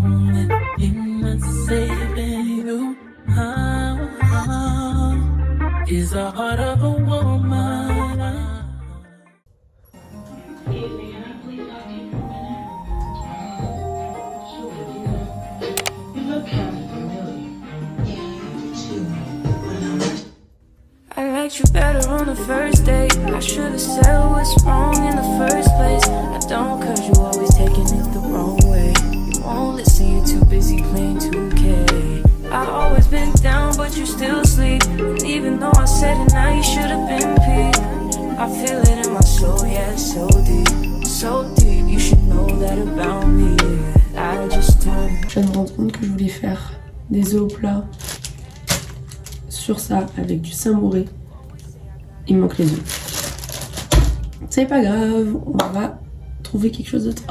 only thing that's saving you is the heart of a woman. I liked you better on the first date. I should have said what's wrong in the first place. I don't, cause you always taking it the wrong way. You won't listen, you're too busy playing 2K. I always been down, but you still sleep. And even though I said it now, you should have been peeved. I feel it in my soul, yeah, it's so deep. So deep, you should know that about me. I just turned. Je viens de me rendre compte que je voulais faire des œufs au plat sur ça avec du Saint-Mauré. Il me manque les œufs. C'est pas grave, on va trouver quelque chose d'autre.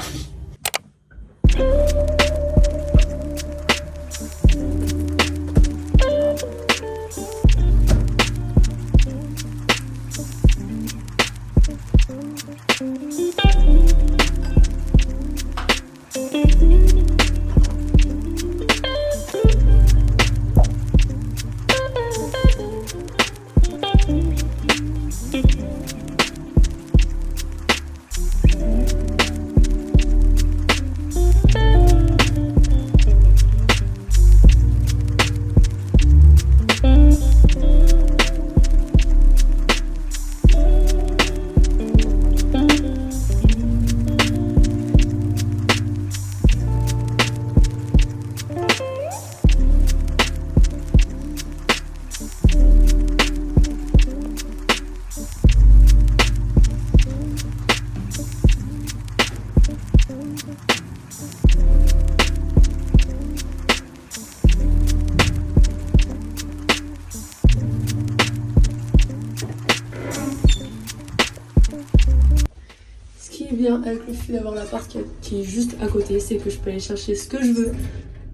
Bien avec le fait d'avoir l'appart qui est juste à côté, c'est que je peux aller chercher ce que je veux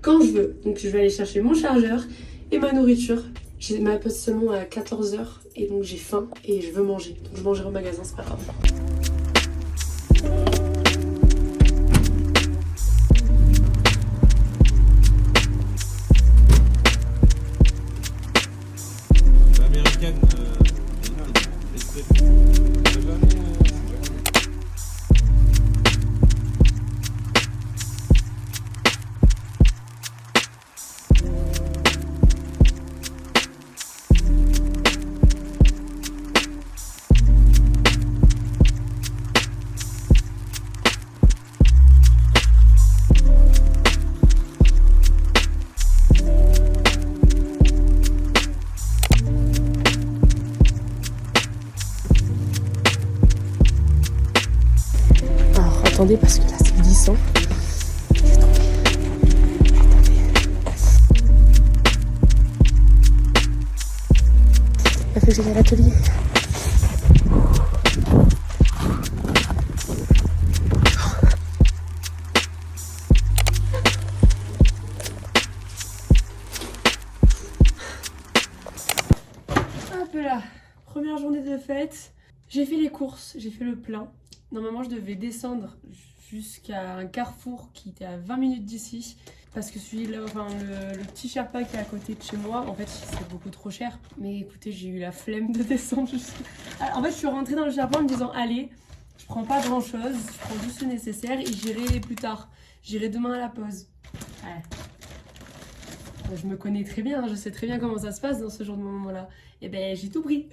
quand je veux. Donc je vais aller chercher mon chargeur et ma nourriture. J'ai ma pause seulement à 14 h et donc j'ai faim et je veux manger. Donc je mangerai au magasin, c'est pas grave. Attendez parce que là c'est glissant. Je vais tomber. Attendez. Il faut que j'aille à l'atelier. Hop là, première journée de fête. J'ai fait les courses, j'ai fait le plein. Normalement, je devais descendre jusqu'à un carrefour qui était à 20 minutes d'ici. Parce que celui-là, enfin, le petit Sherpa qui est à côté de chez moi, en fait, c'est beaucoup trop cher. Mais écoutez, j'ai eu la flemme de descendre. En fait, je suis rentrée dans le Sherpa en me disant, allez, je prends pas grand-chose, je prends juste le nécessaire et j'irai plus tard. J'irai demain à la pause. Ouais. Je me connais très bien, je sais très bien comment ça se passe dans ce genre de moment-là. Et ben, j'ai tout pris.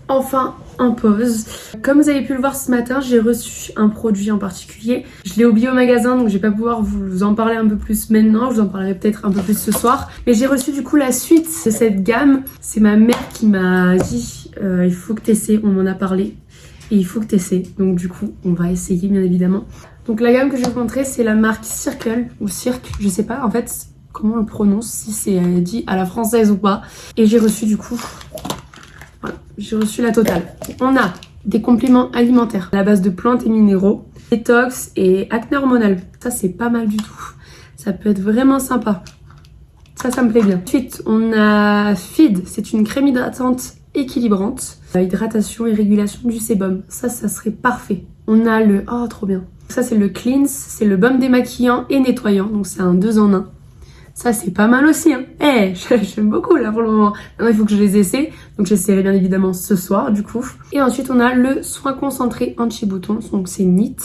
Enfin, en pause. Comme vous avez pu le voir ce matin, j'ai reçu un produit en particulier. Je l'ai oublié au magasin, donc je vais pas pouvoir vous en parler un peu plus maintenant. Je vous en parlerai peut-être un peu plus ce soir. Mais j'ai reçu du coup la suite de cette gamme. C'est ma mère qui m'a dit il faut que tu essaies, on m'en a parlé. Et il faut que tu essaies. Donc du coup, on va essayer bien évidemment. Donc la gamme que je vais vous montrer, c'est la marque Circle ou Cirque, je sais pas en fait comment on le prononce, si c'est dit à la française ou pas. Et j'ai reçu du coup, voilà, j'ai reçu la totale. On a des compléments alimentaires à la base de plantes et minéraux, détox et acné hormonal. Ça c'est pas mal du tout. Ça peut être vraiment sympa. Ça me plaît bien. Ensuite, on a Feed, c'est une crème hydratante équilibrante. Hydratation et régulation du sébum. Ça serait parfait. On a le... Oh, trop bien. Ça, c'est le Cleanse. C'est le baume démaquillant et nettoyant. Donc, c'est un 2 en 1. Ça, c'est pas mal aussi. Hein. J'aime beaucoup, là, pour le moment. Maintenant, il faut que je les essaie. Donc, j'essaierai bien évidemment ce soir, du coup. Et ensuite, on a le soin concentré anti-boutons. Donc, c'est NIT.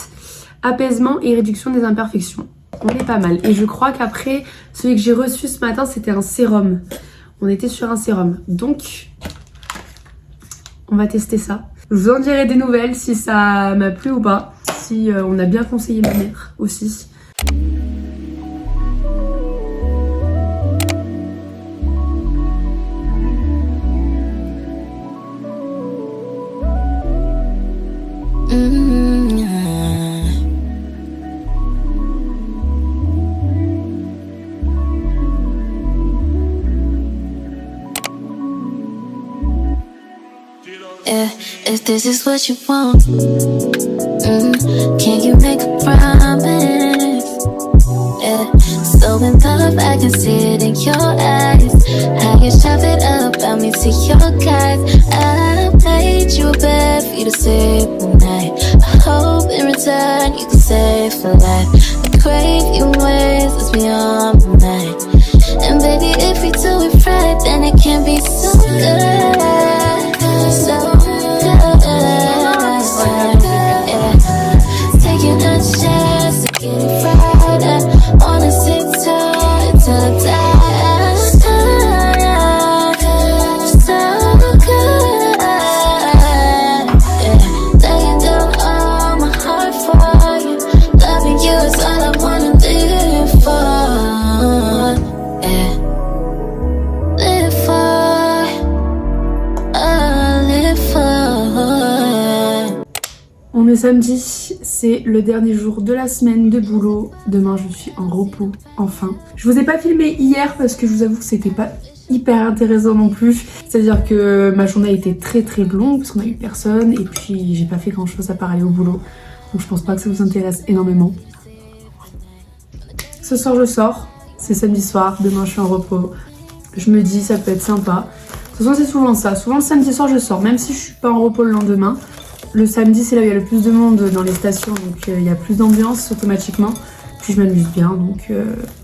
Apaisement et réduction des imperfections. On est pas mal. Et je crois qu'après, celui que j'ai reçu ce matin, c'était un sérum. On était sur un sérum. Donc... on va tester ça. Je vous en dirai des nouvelles si ça m'a plu ou pas. Si on a bien conseillé ma mère aussi. Yeah, if this is what you want, can you make a promise? Yeah, so in love, I can see it in your eyes. How you chop it up about me to your guys. I made you a bed for you to sleep all night. I hope in return you can stay for life. I crave your ways, let's be on my mind. And baby, if we do it right, then it can be so good. So good, yeah. Taking a chance to get it right. I wanna sit tall until I die. So good, yeah. Laying down all my heart for you. Loving you is all I wanna live for, yeah. Live for, live for. On est samedi, c'est le dernier jour de la semaine de boulot. Demain, je suis en repos, enfin. Je vous ai pas filmé hier parce que je vous avoue que c'était pas hyper intéressant non plus. C'est-à-dire que ma journée a été très longue parce qu'on a eu personne et puis j'ai pas fait grand chose à part aller au boulot. Donc je pense pas que ça vous intéresse énormément. Ce soir, je sors. C'est samedi soir, demain je suis en repos. Je me dis ça peut être sympa. De toute façon, c'est souvent ça. Souvent le samedi soir, je sors, même si je suis pas en repos le lendemain. Le samedi, c'est là où il y a le plus de monde dans les stations, donc il y a plus d'ambiance automatiquement. Puis je m'amuse bien, donc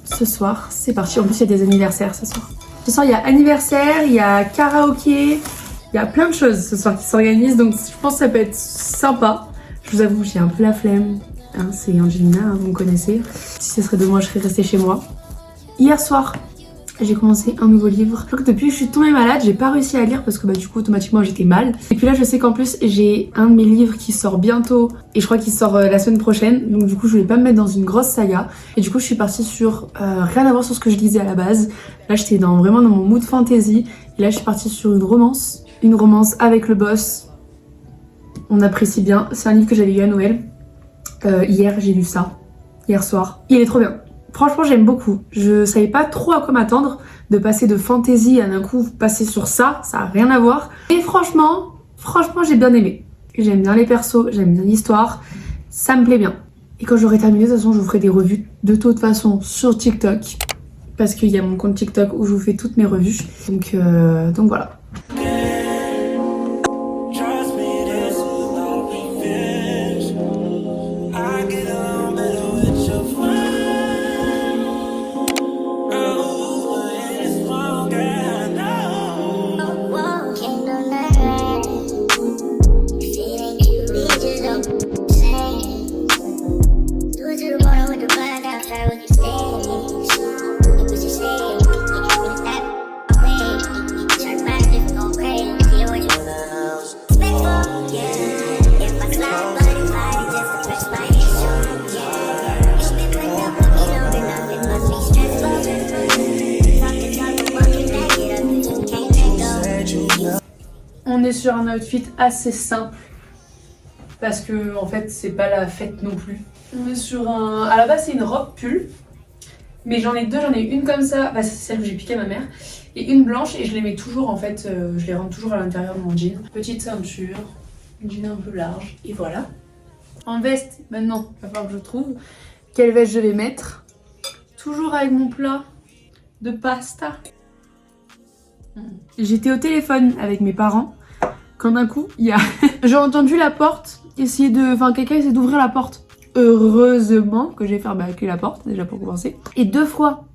ce soir, c'est parti. En plus, il y a des anniversaires ce soir. Ce soir, il y a anniversaire, il y a karaoké, il y a plein de choses ce soir qui s'organisent, donc je pense que ça peut être sympa. Je vous avoue, j'ai un peu la flemme. Hein, c'est Angelina, hein, vous me connaissez. Si ce serait de moi, je serais restée chez moi. Hier soir, j'ai commencé un nouveau livre. Je crois que depuis que je suis tombée malade, j'ai pas réussi à lire parce que du coup automatiquement j'étais mal. Et puis là je sais qu'en plus j'ai un de mes livres qui sort bientôt et je crois qu'il sort la semaine prochaine. Donc du coup je voulais pas me mettre dans une grosse saga. Et du coup je suis partie sur rien à voir sur ce que je lisais à la base. Là j'étais vraiment dans mon mood fantasy. Et là je suis partie sur une romance. Une romance avec le boss. On apprécie bien. C'est un livre que j'avais eu à Noël. Hier j'ai lu ça. Hier soir. Il est trop bien. Franchement, j'aime beaucoup. Je savais pas trop à quoi m'attendre de passer de fantasy à d'un coup passer sur ça. Ça a rien à voir. Et franchement, j'ai bien aimé. J'aime bien les persos, j'aime bien l'histoire. Ça me plaît bien. Et quand j'aurai terminé, de toute façon, je vous ferai des revues de toute façon sur TikTok. Parce qu'il y a mon compte TikTok où je vous fais toutes mes revues. Donc voilà. On est sur un outfit assez simple parce que en fait c'est pas la fête non plus. On est sur un... À la base c'est une robe pull, mais j'en ai deux, j'en ai une comme ça, bah, c'est celle que j'ai piqué à ma mère, et une blanche et je les mets toujours en fait, je les rentre toujours à l'intérieur de mon jean. Petite ceinture, une jean un peu large, et voilà. En veste, maintenant, il va falloir que je trouve quelle veste je vais mettre. Toujours avec mon plat de pasta. J'étais au téléphone avec mes parents quand d'un coup, j'ai entendu la porte essayer de... Enfin, quelqu'un essaie d'ouvrir la porte. Heureusement que j'ai fermé avec la porte, déjà pour commencer. Et 2 fois.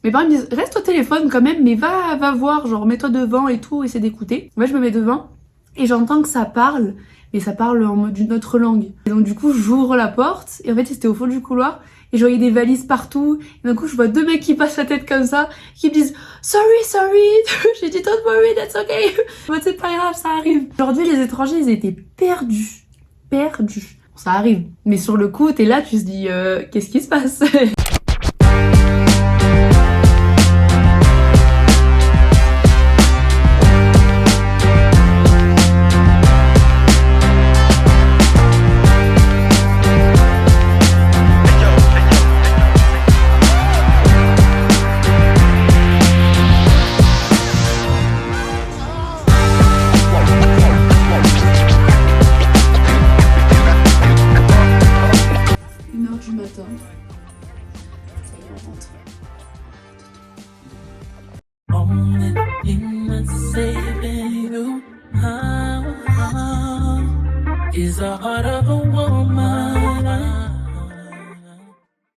Mes parents me disent, reste au téléphone quand même, mais va voir, genre mets-toi devant et tout, essaie d'écouter. Moi, je me mets devant et j'entends que ça parle, mais ça parle en mode d'une autre langue. Et donc du coup, j'ouvre la porte et en fait, c'était au fond du couloir. Et je voyais des valises partout. Et d'un coup, je vois 2 mecs qui passent la tête comme ça, qui me disent « Sorry !» J'ai dit « Don't worry, that's okay !» Bon, c'est pas grave, ça arrive. Aujourd'hui, les étrangers, ils étaient perdus. Perdus. Bon, ça arrive. Mais sur le coup, t'es là, tu te dis « Qu'est-ce qui se passe ?» Is the heart of a